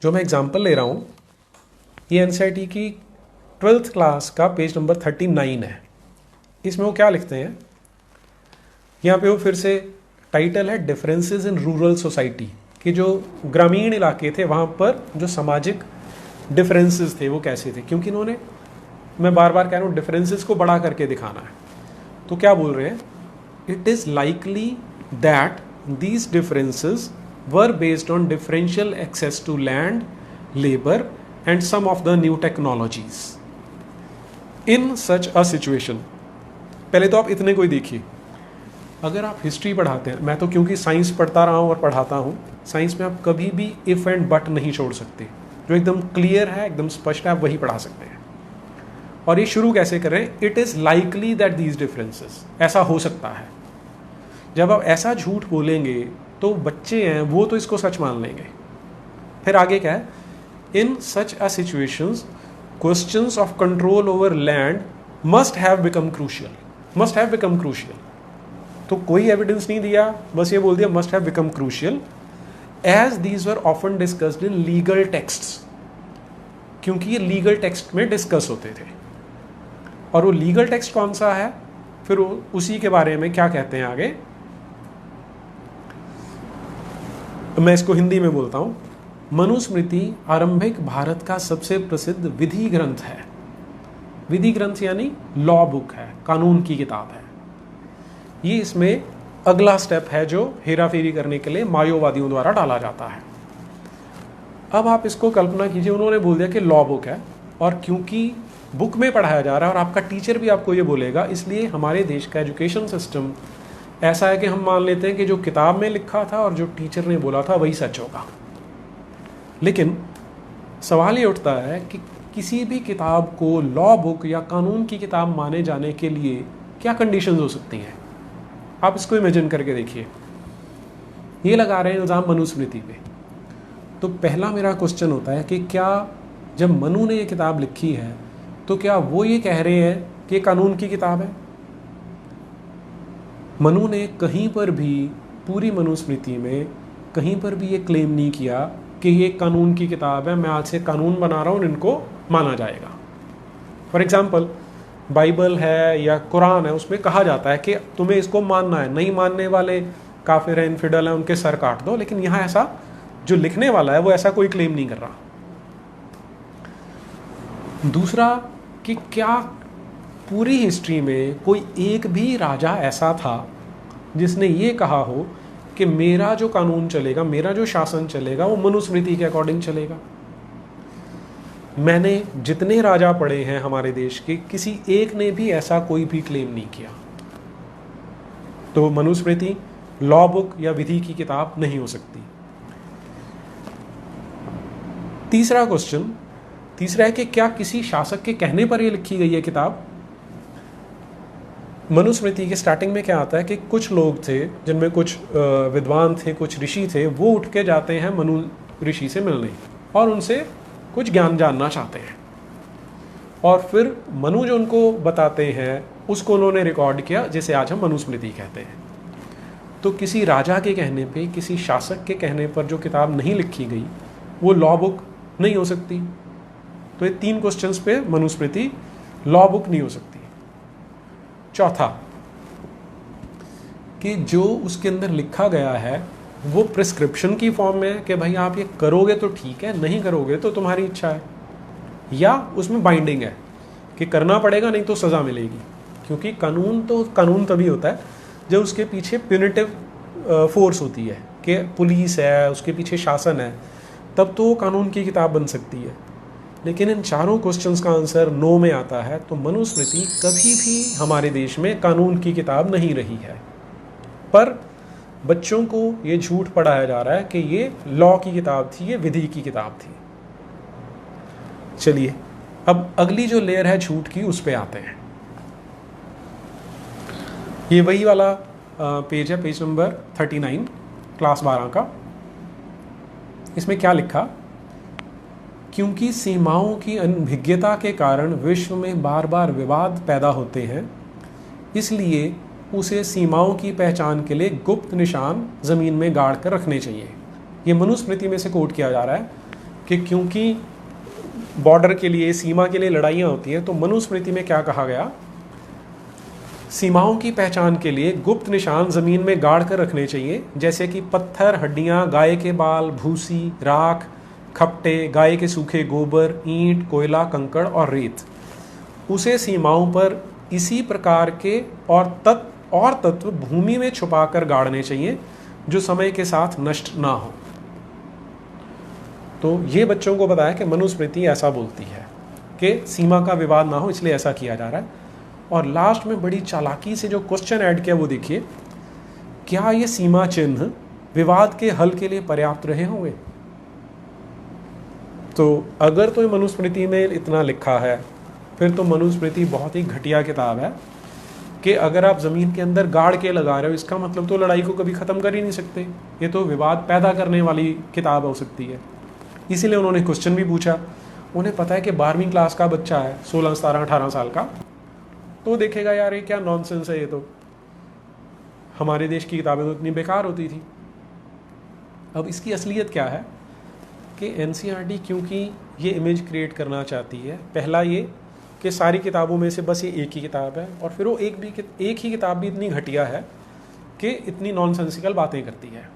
जो मैं एग्जाम्पल ले रहा हूँ ये एनसीईआरटी की 12th क्लास का पेज नंबर 39 है। इसमें वो क्या लिखते हैं, यहाँ पे वो फिर से टाइटल है डिफरेंसेस इन रूरल सोसाइटी, कि जो ग्रामीण इलाके थे वहाँ पर जो सामाजिक डिफरेंसेस थे वो कैसे थे, क्योंकि इन्होंने, मैं बार बार कह रहा हूँ, डिफरेंसेस को बड़ा करके दिखाना है। तो क्या बोल रहे हैं, it is likely that these differences were based on differential access to land, labour and some of the new technologies in such a situation. पहले तो आप इतने को ही देखिए, अगर आप हिस्ट्री पढ़ाते हैं, मैं तो क्योंकि साइंस पढ़ता रहा हूँ और पढ़ाता हूँ, साइंस में आप कभी भी इफ़ एंड बट नहीं छोड़ सकते, जो एकदम क्लियर है, एकदम स्पष्ट है, आप वही पढ़ा सकते हैं। और ये शुरू कैसे करें, it is likely that these differences, ऐसा हो सकता है। जब आप ऐसा झूठ बोलेंगे तो बच्चे हैं वो तो इसको सच मान लेंगे। फिर आगे क्या है, in such a situations questions of control over land must have become crucial, must have become crucial. तो कोई एविडेंस नहीं दिया, बस ये बोल दिया must have become crucial as these were often discussed in legal texts, क्योंकि ये लीगल टेक्स्ट में डिस्कस होते थे। और वो लीगल टेक्स्ट कौन सा है, फिर उसी के बारे में क्या कहते हैं आगे, मैं इसको हिंदी में बोलता हूँ। मनुस्मृति आरंभिक भारत का सबसे प्रसिद्ध विधि ग्रंथ है। विधि ग्रंथ यानी लॉ बुक है, कानून की किताब है। ये इसमें अगला स्टेप है जो हेरा फेरी करने के लिए मायोवादियों द्वारा डाला जाता है। अब आप इसको कल्पना कीजिए, उन्होंने बोल दिया कि लॉ बुक है, और क्योंकि बुक में पढ़ाया जा रहा है और आपका टीचर भी आपको ये बोलेगा, इसलिए हमारे देश का एजुकेशन सिस्टम ऐसा है कि हम मान लेते हैं कि जो किताब में लिखा था और जो टीचर ने बोला था वही सच होगा। लेकिन सवाल ये उठता है कि किसी भी किताब को लॉ बुक या कानून की किताब माने जाने के लिए क्या कंडीशंस हो सकती हैं। आप इसको इमेजिन करके देखिए, ये लगा रहे हैं इल्ज़ाम मनुस्मृति पे। तो पहला मेरा क्वेश्चन होता है कि क्या जब मनु ने ये किताब लिखी है तो क्या वो ये कह रहे हैं कि ये कानून की किताब है। मनु ने कहीं पर भी, पूरी मनुस्मृति में कहीं पर भी ये क्लेम नहीं किया कि ये कानून की किताब है, मैं आज से कानून बना रहा हूँ, इनको माना जाएगा। फॉर एग्जाम्पल बाइबल है या कुरान है, उसमें कहा जाता है कि तुम्हें इसको मानना है, नहीं मानने वाले काफिर हैं, इनफिडल हैं, उनके सर काट दो। लेकिन यहाँ ऐसा जो लिखने वाला है वो ऐसा कोई क्लेम नहीं कर रहा। दूसरा कि क्या पूरी हिस्ट्री में कोई एक भी राजा ऐसा था जिसने ये कहा हो कि मेरा जो कानून चलेगा, मेरा जो शासन चलेगा वो मनुस्मृति के अकॉर्डिंग चलेगा। मैंने जितने राजा पढ़े हैं हमारे देश के, किसी एक ने भी ऐसा कोई भी क्लेम नहीं किया। तो मनुस्मृति लॉ बुक या विधि की किताब नहीं हो सकती। तीसरा क्वेश्चन, तीसरा है कि क्या किसी शासक के कहने पर यह लिखी गई है किताब। मनुस्मृति के स्टार्टिंग में क्या आता है कि कुछ लोग थे जिनमें कुछ विद्वान थे, कुछ ऋषि थे, वो उठ के जाते हैं मनु ऋषि से मिलने और उनसे कुछ ज्ञान जानना चाहते हैं, और फिर मनु जो उनको बताते हैं उसको उन्होंने रिकॉर्ड किया, जिसे आज हम मनुस्मृति कहते हैं। तो किसी राजा के कहने पे, किसी शासक के कहने पर जो किताब नहीं लिखी गई वो लॉ बुक नहीं हो सकती। तो ये तीन क्वेश्चंस पे मनुस्मृति लॉ बुक नहीं हो सकती। चौथा कि जो उसके अंदर लिखा गया है वो प्रिस्क्रिप्शन की फॉर्म में है कि भाई आप ये करोगे तो ठीक है, नहीं करोगे तो तुम्हारी इच्छा है, या उसमें बाइंडिंग है कि करना पड़ेगा नहीं तो सज़ा मिलेगी। क्योंकि कानून तो कानून तभी होता है जब उसके पीछे प्यूनिटिव फोर्स होती है, कि पुलिस है, उसके पीछे शासन है, तब तो कानून की किताब बन सकती है। लेकिन इन चारों क्वेश्चंस का आंसर नो में आता है। तो मनुस्मृति कभी भी हमारे देश में कानून की किताब नहीं रही है, पर बच्चों को ये झूठ पढ़ाया जा रहा है कि ये लॉ की किताब थी, ये विधि की किताब थी। चलिए अब अगली जो लेयर है झूठ की, उस पे आते हैं। ये वही वाला पेज है, पेज नंबर 39 क्लास 12 का। इसमें क्या लिखा, क्योंकि सीमाओं की अनभिज्ञता के कारण विश्व में बार बार विवाद पैदा होते हैं, इसलिए उसे सीमाओं की पहचान के लिए गुप्त निशान ज़मीन में गाड़ कर रखने चाहिए। ये मनुस्मृति में से कोट किया जा रहा है कि क्योंकि बॉर्डर के लिए, सीमा के लिए लड़ाइयाँ होती हैं, तो मनुस्मृति में क्या कहा गया, सीमाओं की पहचान के लिए गुप्त निशान जमीन में गाड़ कर रखने चाहिए, जैसे कि पत्थर, हड्डियां, गाय के बाल, भूसी, राख, खपटे, गाय के सूखे गोबर, ईंट, कोयला, कंकड़ और रेत। उसे सीमाओं पर इसी प्रकार के और तत्व भूमि में छुपाकर गाड़ने चाहिए जो समय के साथ नष्ट ना हो। तो ये बच्चों को बताया कि मनुस्मृति ऐसा बोलती है कि सीमा का विवाद ना हो, इसलिए ऐसा किया जा रहा है। और लास्ट में बड़ी चालाकी से जो क्वेश्चन ऐड किया वो देखिए, क्या ये सीमा चिन्ह विवाद के हल के लिए पर्याप्त रहे होंगे? तो अगर तो मनुस्मृति में इतना लिखा है, फिर तो मनुस्मृति बहुत ही घटिया किताब है कि अगर आप ज़मीन के अंदर गाड़ के लगा रहे हो, इसका मतलब तो लड़ाई को कभी ख़त्म कर ही नहीं सकते। ये तो विवाद पैदा करने वाली किताब हो सकती है। इसीलिए उन्होंने क्वेश्चन भी पूछा। उन्हें पता है कि 12वीं क्लास का बच्चा है, 16, 17, 18 साल का, तो देखेगा यार ये क्या नॉनसेंस है, ये तो हमारे देश की किताबें तो इतनी बेकार होती थी। अब इसकी असलियत क्या है कि एनसीईआरटी क्योंकि ये इमेज क्रिएट करना चाहती है, पहला ये कि सारी किताबों में से बस ये एक ही किताब है, और फिर वो एक ही किताब भी इतनी घटिया है कि इतनी नॉनसेंसिकल बातें करती है।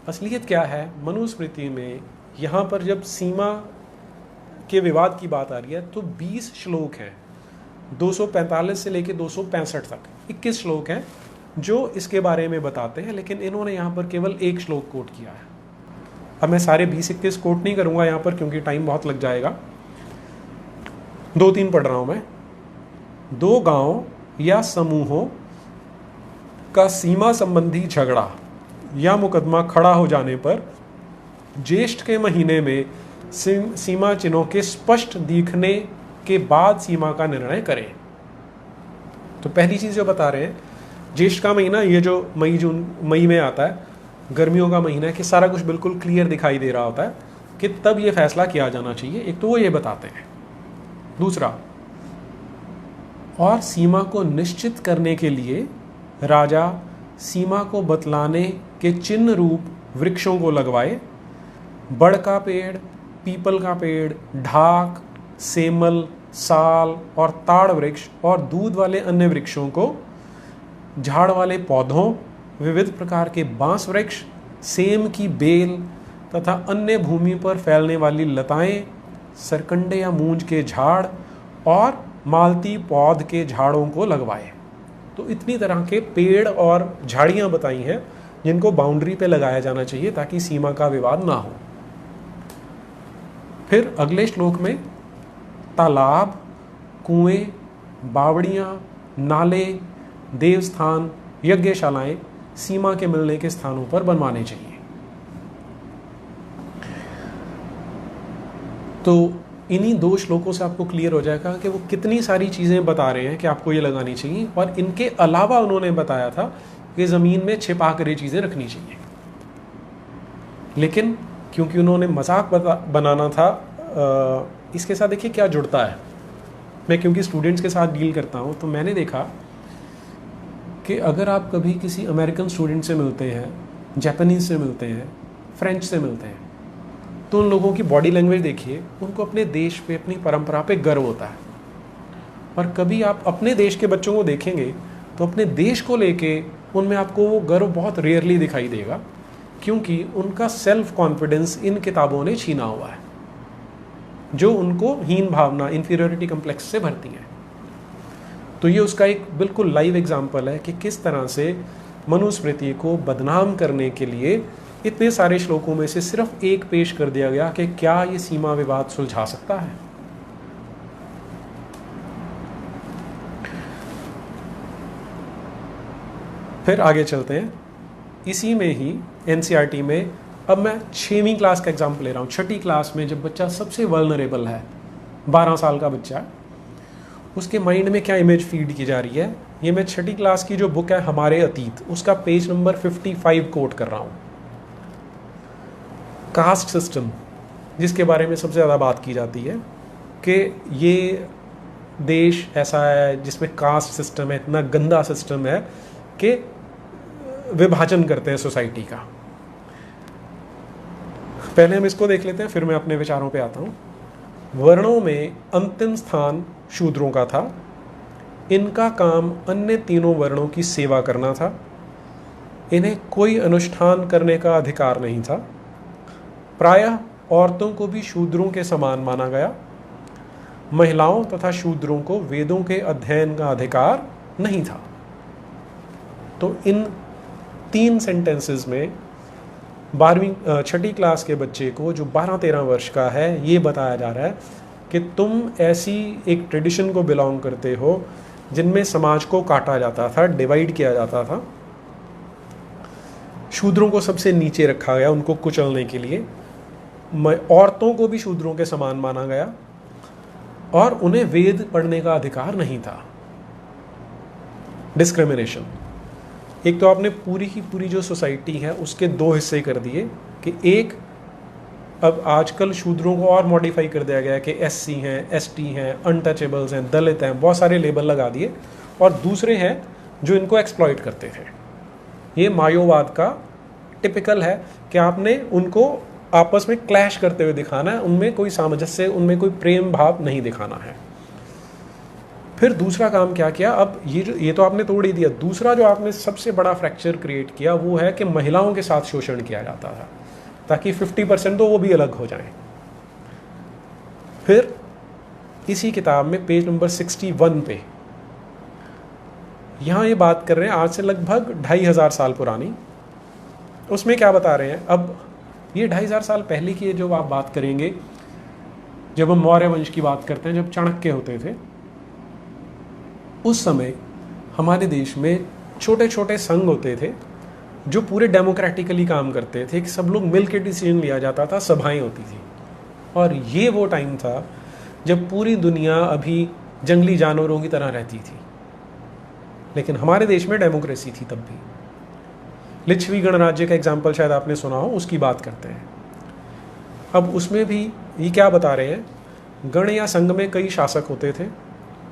असलियत क्या है, मनुस्मृति में यहाँ पर जब सीमा के विवाद की बात आ रही है तो 20 श्लोक हैं, 245 से लेकर 265 तक 21 श्लोक हैं जो इसके बारे में बताते हैं, लेकिन इन्होंने यहाँ पर केवल एक श्लोक कोट किया है। अब मैं सारे 20-21 कोट नहीं करूँगा यहाँ पर क्योंकि टाइम बहुत लग जाएगा, 2-3 पढ़ रहा हूँ मैं। 2 गांव या समूहों का सीमा संबंधी झगड़ा या मुकदमा खड़ा हो जाने पर ज्येष्ठ के महीने में सीमा चिन्हों के स्पष्ट दिखने के बाद सीमा का निर्णय करें। तो पहली चीज जो बता रहे हैं, ज्येष्ठ का महीना, ये जो मई में आता है, गर्मियों का महीना है, कि सारा कुछ बिल्कुल क्लियर दिखाई दे रहा होता है कि तब ये फैसला किया जाना चाहिए। एक तो वो ये बताते हैं। दूसरा, और सीमा को निश्चित करने के लिए राजा सीमा को बतलाने के चिन्ह रूप वृक्षों को लगवाए। बड़ का पेड़, पीपल का पेड़, ढाक, सेमल, साल और ताड़ वृक्ष और दूध वाले अन्य वृक्षों को, झाड़ वाले पौधों, विविध प्रकार के बांस वृक्ष, सेम की बेल तथा अन्य भूमि पर फैलने वाली लताएं, सरकंडे या मूंज के झाड़ और मालती पौध के झाड़ों को लगवाए। तो इतनी तरह के पेड़ और झाड़ियां बताई हैं जिनको बाउंड्री पे लगाया जाना चाहिए ताकि सीमा का विवाद ना हो। फिर अगले श्लोक में तालाब, कुएं, बावड़ियां, नाले, देवस्थान, यज्ञशालाएं सीमा के मिलने के स्थानों पर बनवाने चाहिए। तो इन्हीं 2 श्लोकों से आपको क्लियर हो जाएगा कि वो कितनी सारी चीज़ें बता रहे हैं कि आपको ये लगानी चाहिए। और इनके अलावा उन्होंने बताया था कि ज़मीन में छिपा कर ये चीज़ें रखनी चाहिए, लेकिन क्योंकि उन्होंने मजाक बनाना था, इसके साथ देखिए क्या जुड़ता है। मैं क्योंकि स्टूडेंट्स के साथ डील करता हूँ तो मैंने देखा कि अगर आप कभी किसी अमेरिकन स्टूडेंट से मिलते हैं, जापानीज़ से मिलते हैं, फ्रेंच से मिलते हैं, तो उन लोगों की बॉडी लैंग्वेज देखिए, उनको अपने देश पे, अपनी परंपरा पे गर्व होता है। और कभी आप अपने देश के बच्चों को देखेंगे तो अपने देश को लेके उनमें आपको वो गर्व बहुत रेयरली दिखाई देगा, क्योंकि उनका सेल्फ कॉन्फिडेंस इन किताबों ने छीना हुआ है जो उनको हीन भावना, इंफीरियरिटी कम्प्लेक्स से भरती है। तो ये उसका एक बिल्कुल लाइव एग्जाम्पल है कि किस तरह से मनुस्मृति को बदनाम करने के लिए इतने सारे श्लोकों में से सिर्फ एक पेश कर दिया गया कि क्या ये सीमा विवाद सुलझा सकता है। फिर आगे चलते हैं। इसी में ही एनसीईआरटी में, अब मैं 6वीं क्लास का एग्जाम्पल ले रहा हूँ। 6ठी क्लास में जब बच्चा सबसे वल्नरेबल है, 12 साल का बच्चा, उसके माइंड में क्या इमेज फीड की जा रही है, ये मैं 6ठी क्लास की जो बुक है हमारे अतीत, उसका पेज नंबर 55 कोट कर रहा हूँ। कास्ट सिस्टम, जिसके बारे में सबसे ज़्यादा बात की जाती है कि ये देश ऐसा है जिसमें कास्ट सिस्टम है, इतना गंदा सिस्टम है कि विभाजन करते हैं सोसाइटी का। पहले हम इसको देख लेते हैं, फिर मैं अपने विचारों पे आता हूँ। वर्णों में अंतिम स्थान शूद्रों का था। इनका काम अन्य तीनों वर्णों की सेवा करना था। इन्हें कोई अनुष्ठान करने का अधिकार नहीं था। प्रायः औरतों को भी शूद्रों के समान माना गया। महिलाओं तथा शूद्रों को वेदों के अध्ययन का अधिकार नहीं था। तो इन 3 सेंटेंसेस में 12वीं छठी क्लास के बच्चे को, जो 12-13 वर्ष का है, ये बताया जा रहा है कि तुम ऐसी एक ट्रेडिशन को बिलोंग करते हो जिनमें समाज को काटा जाता था, डिवाइड किया जाता था। शूद्रों को सबसे नीचे रखा गया उनको कुचलने के लिए। औरतों को भी शूद्रों के समान माना गया और उन्हें वेद पढ़ने का अधिकार नहीं था। डिस्क्रिमिनेशन। एक तो आपने पूरी की पूरी जो सोसाइटी है उसके 2 हिस्से कर दिए कि एक, अब आजकल शूद्रों को और मॉडिफाई कर दिया गया है कि SC हैं, ST हैं, अनटचेबल्स हैं, दलित हैं, बहुत सारे लेबल लगा दिए। और दूसरे हैं जो इनको एक्सप्लॉइट करते थे। ये मायोवाद का टिपिकल है कि आपने उनको आपस में क्लैश करते हुए दिखाना है, उनमें कोई सामंजस्य, उनमें कोई प्रेम भाव नहीं दिखाना है। फिर दूसरा काम क्या किया, अब ये तो आपने तोड़ ही दिया। दूसरा जो आपने सबसे बड़ा फ्रैक्चर क्रिएट किया वो है कि महिलाओं के साथ शोषण किया जाता था ताकि 50% तो वो भी अलग हो जाएं। फिर इसी किताब में पेज नंबर 61 पे यहाँ ये बात कर रहे हैं आज से लगभग 2500 साल पुरानी। उसमें क्या बता रहे हैं, अब ये 2500 साल पहले की जो आप बात करेंगे, जब हम मौर्य वंश की बात करते हैं, जब चाणक्य होते थे, उस समय हमारे देश में छोटे छोटे संघ होते थे जो पूरे डेमोक्रेटिकली काम करते थे कि सब लोग मिल के डिसीजन लिया जाता था, सभाएं होती थी। और ये वो टाइम था जब पूरी दुनिया अभी जंगली जानवरों की तरह रहती थी, लेकिन हमारे देश में डेमोक्रेसी थी तब भी। लिच्छवी गणराज्य का एग्जाम्पल शायद आपने सुना हो, उसकी बात करते हैं। अब उसमें भी ये क्या बता रहे हैं, गण या संघ में कई शासक होते थे।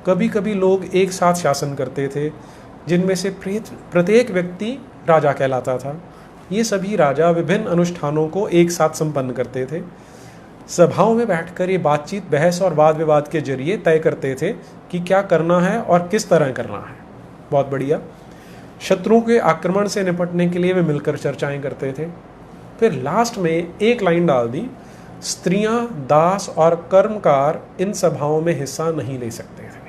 कभी कभी लोग एक साथ शासन करते थे, जिनमें से प्रत्येक व्यक्ति राजा कहलाता था। ये सभी राजा विभिन्न अनुष्ठानों को एक साथ संपन्न करते थे। सभाओं में बैठकर ये बातचीत, बहस और वाद विवाद के जरिए तय करते थे कि क्या करना है और किस तरह करना है। बहुत बढ़िया। शत्रुओं के आक्रमण से निपटने के लिए वे मिलकर चर्चाएं करते थे। फिर लास्ट में एक लाइन डाल दी, स्त्रियां, दास और कर्मकार इन सभाओं में हिस्सा नहीं ले सकते थे।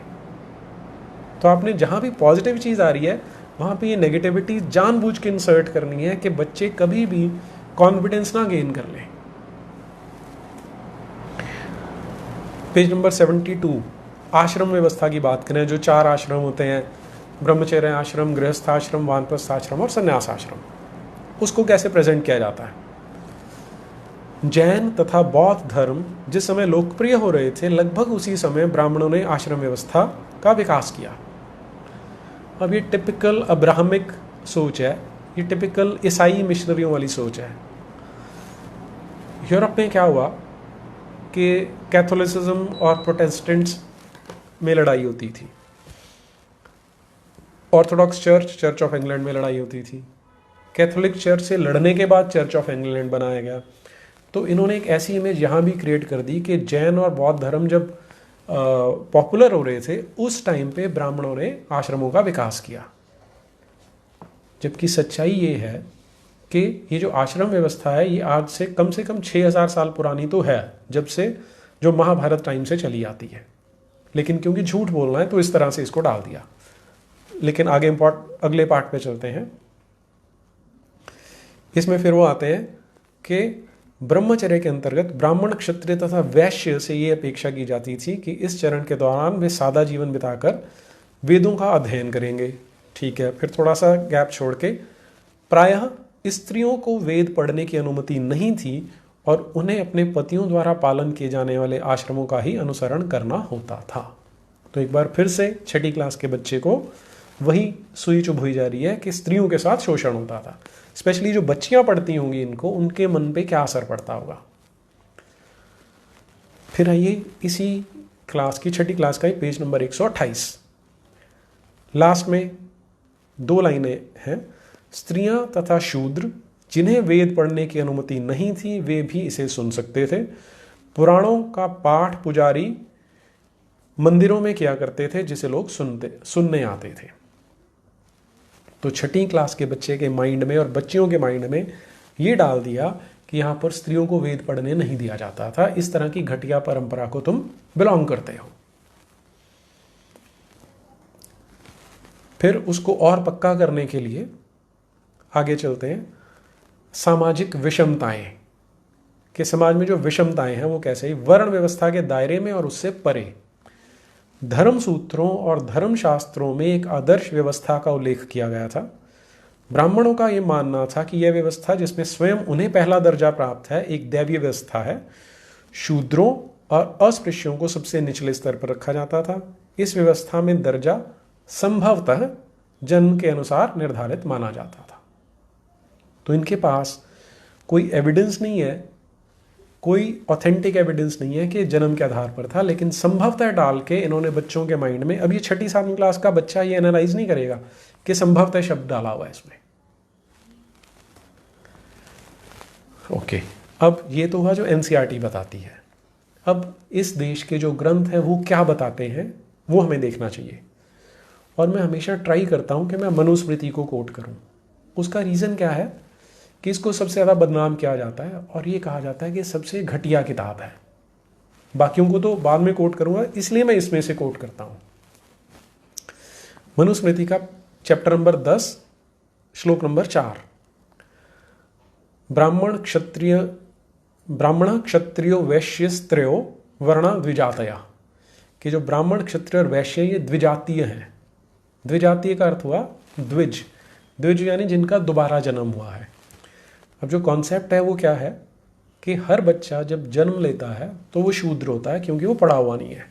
तो आपने जहां भी पॉजिटिव चीज आ रही है वहां पे ये नेगेटिविटी जानबूझ के इंसर्ट करनी है कि बच्चे कभी भी कॉन्फिडेंस ना गेन कर लें। पेज नंबर 72 आश्रम व्यवस्था की बात करें। जो 4 आश्रम होते हैं, ब्रह्मचर्य आश्रम, गृहस्थाश्रम, वानप्रस्थाश्रम और संन्यास आश्रम, उसको कैसे प्रेजेंट किया जाता है। जैन तथा बौद्ध धर्म जिस समय लोकप्रिय हो रहे थे, लगभग उसी समय ब्राह्मणों ने आश्रम व्यवस्था का विकास किया। अब ये टिपिकल अब्राहमिक सोच है, ये टिपिकल ईसाई मिशनरियों वाली सोच है। यूरोप में क्या हुआ कि कैथोलिसिज्म और प्रोटेस्टेंट्स में लड़ाई होती थी, Orthodox church, church of England में लड़ाई होती थी। कैथोलिक चर्च से लड़ने के बाद चर्च ऑफ इंग्लैंड बनाया गया। तो इन्होंने एक ऐसी इमेज यहाँ भी क्रिएट कर दी कि जैन और बौद्ध धर्म जब पॉपुलर हो रहे थे, उस टाइम पे ब्राह्मणों ने आश्रमों का विकास किया। जबकि सच्चाई ये है कि ये जो आश्रम व्यवस्था है ये आज से कम 6000 साल पुरानी तो है, जब से जो महाभारत टाइम से चली आती है। लेकिन क्योंकि झूठ बोलना है तो इस तरह से इसको डाल दिया। लेकिन आगे अगले पार्ट पे चलते हैं। इसमें फिर वो आते हैं कि ब्रह्मचर्य के अंतर्गत ब्राह्मण, क्षत्रिय तथा वैश्य से ये अपेक्षा की जाती थी कि इस चरण के दौरान वे सादा जीवन बिताकर वेदों का अध्ययन करेंगे। ठीक है, फिर थोड़ा सा गैप छोड़ के प्रायः स्त्रियों को वेद पढ़ने की अनुमति नहीं थी और उन्हें अपने पतियों द्वारा पालन किए जाने वाले आश्रमों का ही अनुसरण करना होता था। तो एक बार फिर से 6ठी क्लास के बच्चे को वही सुई चुभ हुई जा रही है कि स्त्रियों के साथ शोषण होता था। स्पेशली जो बच्चियां पढ़ती होंगी इनको, उनके मन पे क्या असर पड़ता होगा। फिर आइए इसी क्लास की 6ठी क्लास का ही पेज नंबर 128, लास्ट में 2 लाइनें हैं। स्त्रियां तथा शूद्र जिन्हें वेद पढ़ने की अनुमति नहीं थी वे भी इसे सुन सकते थे। पुराणों का पाठ पुजारी मंदिरों में किया करते थे जिसे लोग सुनने आते थे। तो छठी क्लास के बच्चे के माइंड में और बच्चियों के माइंड में ये डाल दिया कि यहाँ पर स्त्रियों को वेद पढ़ने नहीं दिया जाता था, इस तरह की घटिया परंपरा को तुम बिलोंग करते हो। फिर उसको और पक्का करने के लिए आगे चलते हैं। सामाजिक विषमताएं, कि समाज में जो विषमताएं हैं वो कैसे, वर्ण व्यवस्था के दायरे में और उससे परे धर्म सूत्रों और धर्म शास्त्रों में एक आदर्श व्यवस्था का उल्लेख किया गया था। ब्राह्मणों का यह मानना था कि यह व्यवस्था जिसमें स्वयं उन्हें पहला दर्जा प्राप्त है एक दैवीय व्यवस्था है। शूद्रों और अस्पृश्यों को सबसे निचले स्तर पर रखा जाता था। इस व्यवस्था में दर्जा संभवतः जन्म के अनुसार निर्धारित माना जाता था। तो इनके पास कोई एविडेंस नहीं है, कोई ऑथेंटिक एविडेंस नहीं है कि जन्म के आधार पर था, लेकिन संभवतः डाल के इन्होंने बच्चों के माइंड में, अब ये छठी 7वीं क्लास का बच्चा ये एनालाइज नहीं करेगा कि संभवतः शब्द डाला हुआ है इसमें। ओके, अब ये तो हुआ जो एनसीईआरटी बताती है। अब इस देश के जो ग्रंथ हैं वो क्या बताते हैं वो हमें देखना चाहिए। और मैं हमेशा ट्राई करता हूं कि मैं मनुस्मृति को कोट करूं। उसका रीज़न क्या है कि इसको सबसे ज़्यादा बदनाम किया जाता है और ये कहा जाता है कि सबसे घटिया किताब है। बाकियों को तो बाद में कोट करूंगा, इसलिए मैं इसमें से कोट करता हूं। मनुस्मृति का चैप्टर नंबर 10 श्लोक नंबर 4, ब्राह्मण क्षत्रियो वैश्य स्त्रियो वर्णा द्विजातया, कि जो ब्राह्मण क्षत्रिय और वैश्य ये द्विजातीय हैं। द्विजातीय का अर्थ हुआ द्विज, द्विज यानी जिनका दोबारा जन्म हुआ है। अब जो कॉन्सेप्ट है वो क्या है कि हर बच्चा जब जन्म लेता है तो वो शूद्र होता है क्योंकि वो पढ़ा हुआ नहीं है।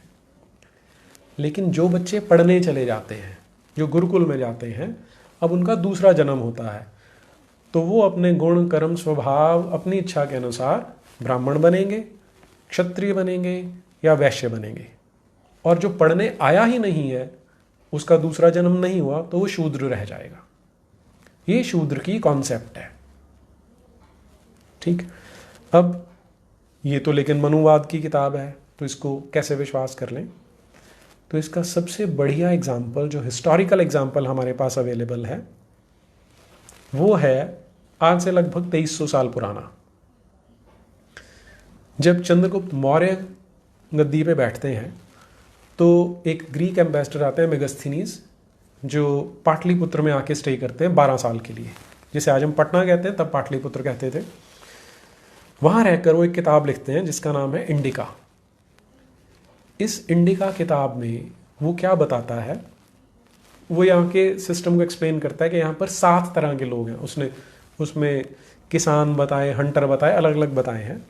लेकिन जो बच्चे पढ़ने चले जाते हैं, जो गुरुकुल में जाते हैं, अब उनका दूसरा जन्म होता है, तो वो अपने गुण कर्म स्वभाव अपनी इच्छा के अनुसार ब्राह्मण बनेंगे, क्षत्रिय बनेंगे या वैश्य बनेंगे। और जो पढ़ने आया ही नहीं है, उसका दूसरा जन्म नहीं हुआ, तो वो शूद्र रह जाएगा। ये शूद्र की कॉन्सेप्ट है। ठीक, अब ये तो लेकिन मनुवाद की किताब है, तो इसको कैसे विश्वास कर लें। तो इसका सबसे बढ़िया एग्जाम्पल, जो हिस्टोरिकल एग्जाम्पल हमारे पास अवेलेबल है, वो है आज से लगभग 2300 साल पुराना। जब चंद्रगुप्त मौर्य गद्दी पे बैठते हैं तो एक ग्रीक एम्बेसडर आते हैं मेगस्थनीज, जो पाटलिपुत्र में आके स्टे करते हैं 12 साल के लिए, जिसे आज हम पटना कहते हैं, तब पाटलिपुत्र कहते थे। वहाँ रहकर वो एक किताब लिखते हैं जिसका नाम है इंडिका। इस इंडिका किताब में वो क्या बताता है, वो यहाँ के सिस्टम को एक्सप्लेन करता है कि यहाँ पर 7 तरह के लोग हैं। उसमें किसान बताए, हंटर बताए, अलग अलग बताए हैं।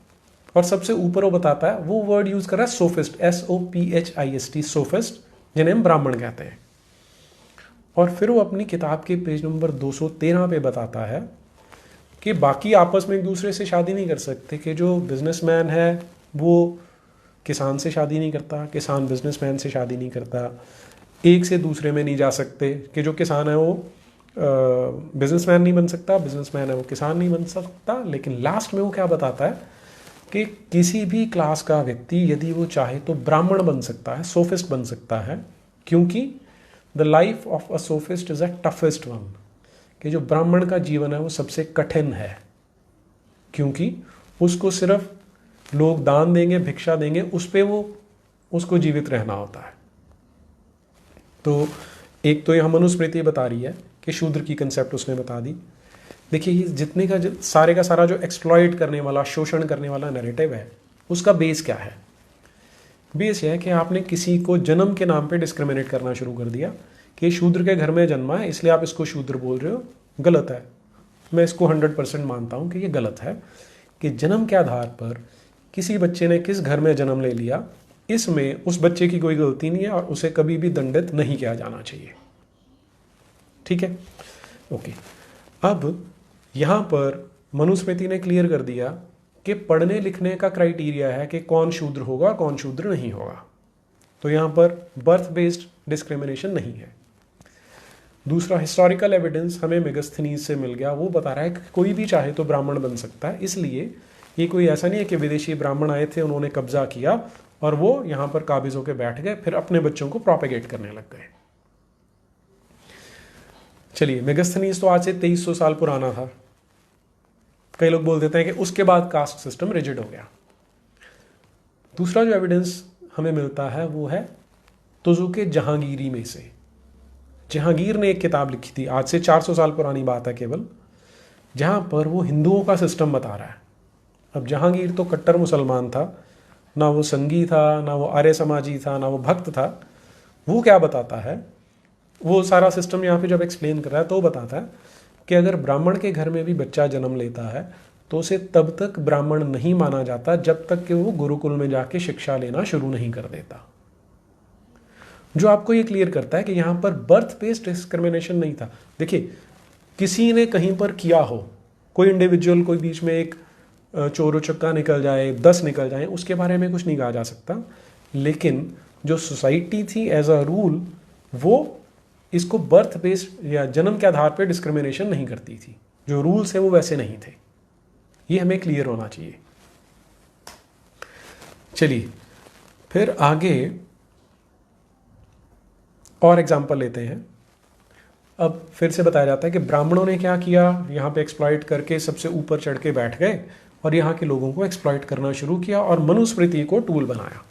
और सबसे ऊपर वो बताता है, वो वर्ड यूज कर रहा है सोफिस्ट, SOPHIST, सोफिस्ट, जिन्हें हम ब्राह्मण कहते हैं। और फिर वो अपनी किताब के पेज नंबर 213 पे बताता है कि बाकी आपस में एक दूसरे से शादी नहीं कर सकते, कि जो बिजनेसमैन है वो किसान से शादी नहीं करता, किसान बिजनेसमैन से शादी नहीं करता, एक से दूसरे में नहीं जा सकते, कि जो किसान है वो बिजनेसमैन नहीं बन सकता, बिजनेसमैन है वो किसान नहीं बन सकता। लेकिन लास्ट में वो क्या बताता है कि किसी भी क्लास का व्यक्ति यदि वो चाहे तो ब्राह्मण बन सकता है, सोफिस्ट बन सकता है, क्योंकि the life of a sophist is a toughest one, कि जो ब्राह्मण का जीवन है वो सबसे कठिन है, क्योंकि उसको सिर्फ लोग दान देंगे, भिक्षा देंगे, उस पे वो उसको जीवित रहना होता है। तो एक तो यह मनुस्मृति बता रही है कि शूद्र की कंसेप्ट उसने बता दी। देखिए ये जितने का सारे का सारा जो एक्सप्लॉइट करने वाला, शोषण करने वाला नैरेटिव है, उसका बेस क्या है? बेस यह है कि आपने किसी को जन्म के नाम पे डिस्क्रिमिनेट करना शुरू कर दिया कि शूद्र के घर में जन्मा है इसलिए आप इसको शूद्र बोल रहे हो। गलत है, मैं इसको 100% मानता हूँ कि ये गलत है, कि जन्म के आधार पर किसी बच्चे ने किस घर में जन्म ले लिया, इसमें उस बच्चे की कोई गलती नहीं है और उसे कभी भी दंडित नहीं किया जाना चाहिए। ठीक है, ओके। अब यहाँ पर मनुस्मृति ने क्लियर कर दिया कि पढ़ने लिखने का क्राइटेरिया है कि कौन शूद्र होगा कौन शूद्र नहीं होगा। तो यहाँ पर बर्थ बेस्ड डिस्क्रिमिनेशन नहीं है। दूसरा हिस्टोरिकल एविडेंस हमें मेगास्थनीज से मिल गया, वो बता रहा है कि कोई भी चाहे तो ब्राह्मण बन सकता है। इसलिए ये कोई ऐसा नहीं है कि विदेशी ब्राह्मण आए थे, उन्होंने कब्जा किया और वो यहाँ पर काबिज होकर बैठ गए, फिर अपने बच्चों को प्रोपेगेट करने लग गए। चलिए, मेगास्थनीज तो आज से 2300 साल पुराना था। कई लोग बोल देते हैं कि उसके बाद कास्ट सिस्टम रिजिड हो गया। दूसरा जो एविडेंस हमें मिलता है वो है तुजुक जहांगीरी में से। जहांगीर ने एक किताब लिखी थी, आज से 400 साल पुरानी बात है केवल, जहाँ पर वो हिंदुओं का सिस्टम बता रहा है। अब जहांगीर तो कट्टर मुसलमान था, ना वो संगी था, ना वो आर्य समाजी था, ना वो भक्त था। वो क्या बताता है, वो सारा सिस्टम यहाँ पे जब एक्सप्लेन कर रहा है तो वो बताता है कि अगर ब्राह्मण के घर में भी बच्चा जन्म लेता है तो उसे तब तक ब्राह्मण नहीं माना जाता जब तक कि वो गुरुकुल में जाके शिक्षा लेना शुरू नहीं कर देता। जो आपको ये क्लियर करता है कि यहाँ पर बर्थ बेस्ड डिस्क्रिमिनेशन नहीं था। देखिए, किसी ने कहीं पर किया हो, कोई इंडिविजुअल, कोई बीच में एक चोर उचक्का निकल जाए, 10 निकल जाए, उसके बारे में कुछ नहीं कहा जा सकता। लेकिन जो सोसाइटी थी एज अ रूल, वो इसको बर्थ बेस्ड या जन्म के आधार पर डिस्क्रिमिनेशन नहीं करती थी। जो रूल्स है वो वैसे नहीं थे। ये हमें क्लियर होना चाहिए। चलिए, फिर आगे और एग्जाम्पल लेते हैं। अब फिर से बताया जाता है कि ब्राह्मणों ने क्या किया, यहाँ पे एक्सप्लॉइट करके सबसे ऊपर चढ़ के बैठ गए और यहाँ के लोगों को एक्सप्लॉइट करना शुरू किया और मनुस्मृति को टूल बनाया।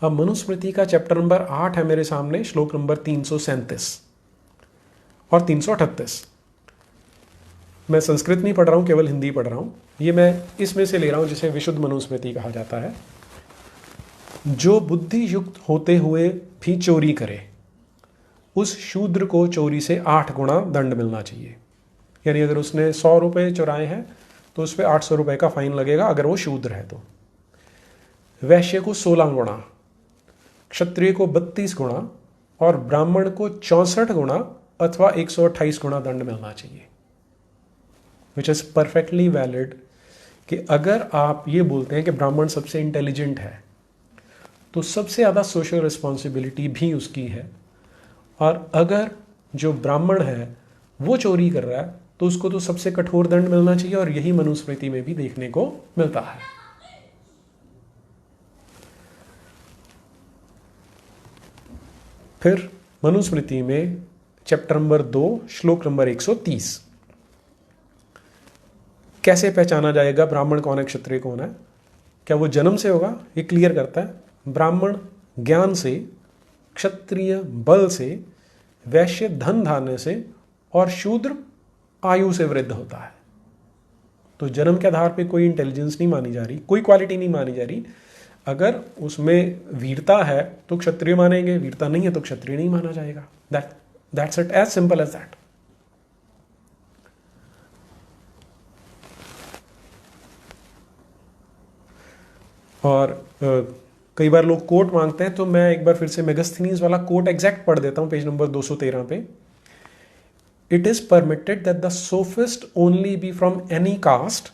अब मनुस्मृति का चैप्टर नंबर 8 है मेरे सामने, श्लोक नंबर 337 और 338। मैं संस्कृत नहीं पढ़ रहा हूँ, केवल हिंदी पढ़ रहा हूँ। ये मैं इसमें से ले रहा हूँ जिसे विशुद्ध मनुस्मृति कहा जाता है। जो बुद्धि युक्त होते हुए भी चोरी करे, उस शूद्र को चोरी से 8 गुना दंड मिलना चाहिए। यानी अगर उसने 100 रुपये चुराए हैं तो उस पर 800 रुपये का फाइन लगेगा अगर वो शूद्र है तो। वैश्य को 16 गुना, क्षत्रिय को 32 गुना और ब्राह्मण को 64 गुना अथवा 128 गुना दंड मिलना चाहिए। विच इज़ परफेक्टली वैलिड कि अगर आप ये बोलते हैं कि ब्राह्मण सबसे इंटेलिजेंट है तो सबसे ज़्यादा सोशल रिस्पॉन्सिबिलिटी भी उसकी है। और अगर जो ब्राह्मण है वो चोरी कर रहा है तो उसको तो सबसे कठोर दंड मिलना चाहिए, और यही मनुस्मृति में भी देखने को मिलता है। फिर मनुस्मृति में चैप्टर नंबर 2 श्लोक नंबर 130, कैसे पहचाना जाएगा ब्राह्मण कौन है क्षत्रिय कौन है, क्या वो जन्म से होगा, ये क्लियर करता है। ब्राह्मण ज्ञान से, क्षत्रिय बल से, वैश्य धन धान्य से और शूद्र आयु से वृद्ध होता है। तो जन्म के आधार पे कोई इंटेलिजेंस नहीं मानी जा रही, कोई क्वालिटी नहीं मानी जा रही। अगर उसमें वीरता है तो क्षत्रिय मानेंगे, वीरता नहीं है तो क्षत्रिय नहीं माना जाएगा। That's it, as simple as that. और कई बार लोग कोट मांगते हैं तो मैं एक बार फिर से मेगास्थनीज वाला कोट एग्जैक्ट पढ़ देता हूं, पेज नंबर 213 पे। It is permitted that the sophist only be from any caste,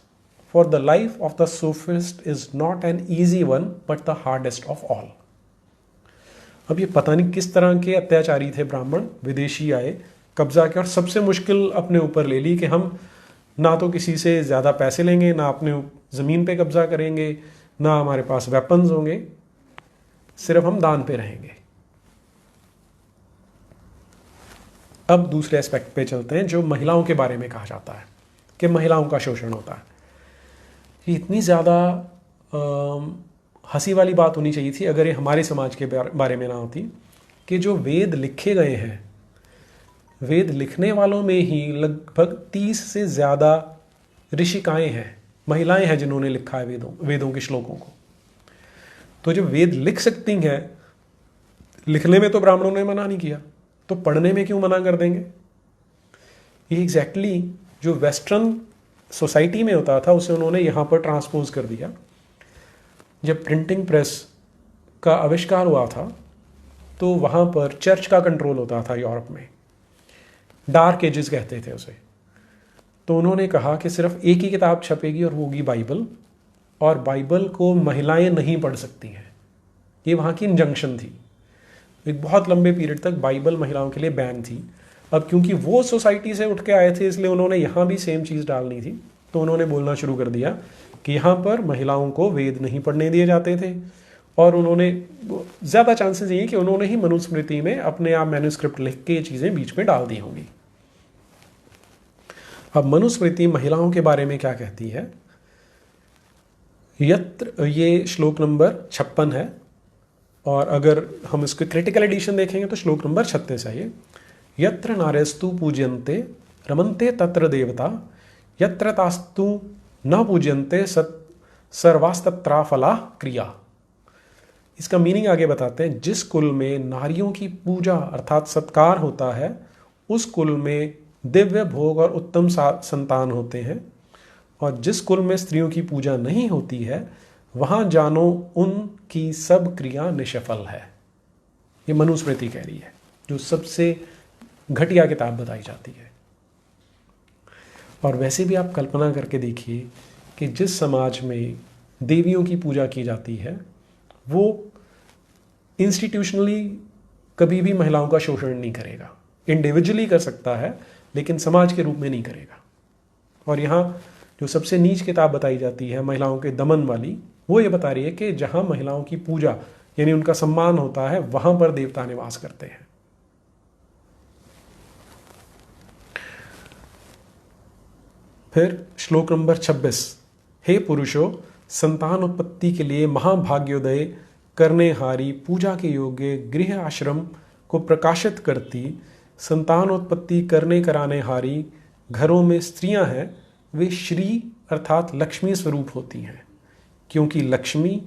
for the life of the sophist is not an easy one but the hardest of all. अब ये पता नहीं किस तरह के अत्याचारी थे ब्राह्मण, विदेशी आए, कब्जा किया और सबसे मुश्किल अपने ऊपर ले ली कि हम ना तो किसी से ज़्यादा पैसे लेंगे, ना अपने ज़मीन पे कब्जा करेंगे, ना हमारे पास वेपन्स होंगे, सिर्फ हम दान पे रहेंगे। अब दूसरे एस्पेक्ट पे चलते हैं, जो महिलाओं के बारे में कहा जाता है कि महिलाओं का शोषण होता है। ये इतनी ज़्यादा हंसी वाली बात होनी चाहिए थी अगर ये हमारे समाज के बारे में ना होती, कि जो वेद लिखे गए हैं, वेद लिखने वालों में ही लगभग 30 से ज़्यादा ऋषिकाएं हैं, महिलाएं हैं जिन्होंने लिखा है वेदों के श्लोकों को। तो जब वेद लिख सकती हैं, लिखने में तो ब्राह्मणों ने मना नहीं किया, तो पढ़ने में क्यों मना कर देंगे? ये एग्जैक्टली जो वेस्टर्न सोसाइटी में होता था उसे उन्होंने यहाँ पर ट्रांसपोज कर दिया। जब प्रिंटिंग प्रेस का आविष्कार हुआ था तो वहाँ पर चर्च का कंट्रोल होता था यूरोप में, डार्क एजेस कहते थे उसे। तो उन्होंने कहा कि सिर्फ एक ही किताब छपेगी और वो होगी बाइबल, और बाइबल को महिलाएं नहीं पढ़ सकती हैं। ये वहाँ की इंजंक्शन थी। एक बहुत लंबे पीरियड तक बाइबल महिलाओं के लिए बैन थी। अब क्योंकि वो सोसाइटी से उठ के आए थे इसलिए उन्होंने यहाँ भी सेम चीज़ डालनी थी, तो उन्होंने बोलना शुरू कर दिया कि यहाँ पर महिलाओं को वेद नहीं पढ़ने दिए जाते थे। और उन्होंने ज़्यादा चांसेस ये कि उन्होंने ही मनुस्मृति में अपने आप मैन्युस्क्रिप्ट लिख के ये चीज़ें बीच में डाल दी होंगी। अब मनुस्मृति महिलाओं के बारे में क्या कहती है? यत्र, ये श्लोक नंबर 56 है, और अगर हम इसके क्रिटिकल एडिशन देखेंगे तो श्लोक नंबर 36 है ये। यत्र नार्यस्तु पूज्यन्ते रमन्ते तत्र देवता, यत्र तास्तु न पूज्यन्ते सर्वास्तत्रा फला क्रिया। इसका मीनिंग आगे बताते हैं, जिस कुल में नारियों की पूजा अर्थात सत्कार होता है उस कुल में दिव्य भोग और उत्तम संतान होते हैं, और जिस कुल में स्त्रियों की पूजा नहीं होती है वहां जानो उनकी सब क्रिया निष्फल है। ये मनुस्मृति कह रही है, जो सबसे घटिया किताब बताई जाती है। और वैसे भी आप कल्पना करके देखिए कि जिस समाज में देवियों की पूजा की जाती है वो इंस्टीट्यूशनली कभी भी महिलाओं का शोषण नहीं करेगा। इंडिविजुअली कर सकता है लेकिन समाज के रूप में नहीं करेगा। और यहाँ जो सबसे नीच किताब बताई जाती है महिलाओं के दमन वाली, वो ये बता रही है कि जहाँ महिलाओं की पूजा यानी उनका सम्मान होता है वहां पर देवता निवास करते हैं। फिर श्लोक नंबर 26, हे पुरुषों, संतान उत्पत्ति के लिए महाभाग्योदय करने हारी पूजा के योग्य गृह आश्रम को प्रकाशित करती संतानोत्पत्ति करने कराने हारी घरों में स्त्रियां हैं, वे श्री अर्थात लक्ष्मी स्वरूप होती हैं, क्योंकि लक्ष्मी,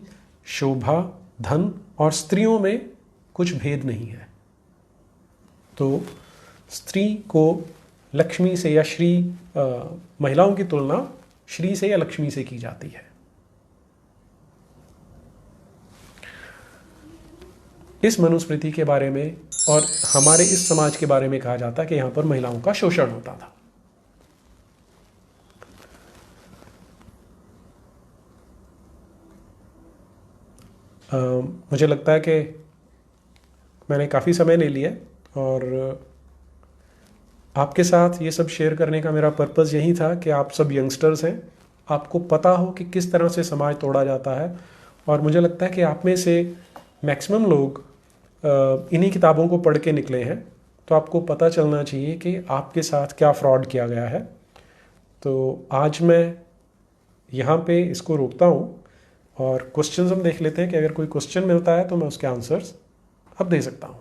शोभा, धन और स्त्रियों में कुछ भेद नहीं है। तो स्त्री को लक्ष्मी से या श्री, महिलाओं की तुलना श्री से या लक्ष्मी से की जाती है। इस मनुस्मृति के बारे में और हमारे इस समाज के बारे में कहा जाता है कि यहां पर महिलाओं का शोषण होता था। मुझे लगता है कि मैंने काफ़ी समय ले लिया और आपके साथ ये सब शेयर करने का मेरा पर्पज़ यही था कि आप सब यंगस्टर्स हैं, आपको पता हो कि किस तरह से समाज तोड़ा जाता है। और मुझे लगता है कि आप में से मैक्सिमम लोग इन्हीं किताबों को पढ़ के निकले हैं, तो आपको पता चलना चाहिए कि आपके साथ क्या फ्रॉड किया गया है। तो आज मैं यहाँ पे इसको रोकता हूँ और क्वेश्चंस हम देख लेते हैं कि अगर कोई क्वेश्चन मिलता है तो मैं उसके आंसर्स अब दे सकता हूँ।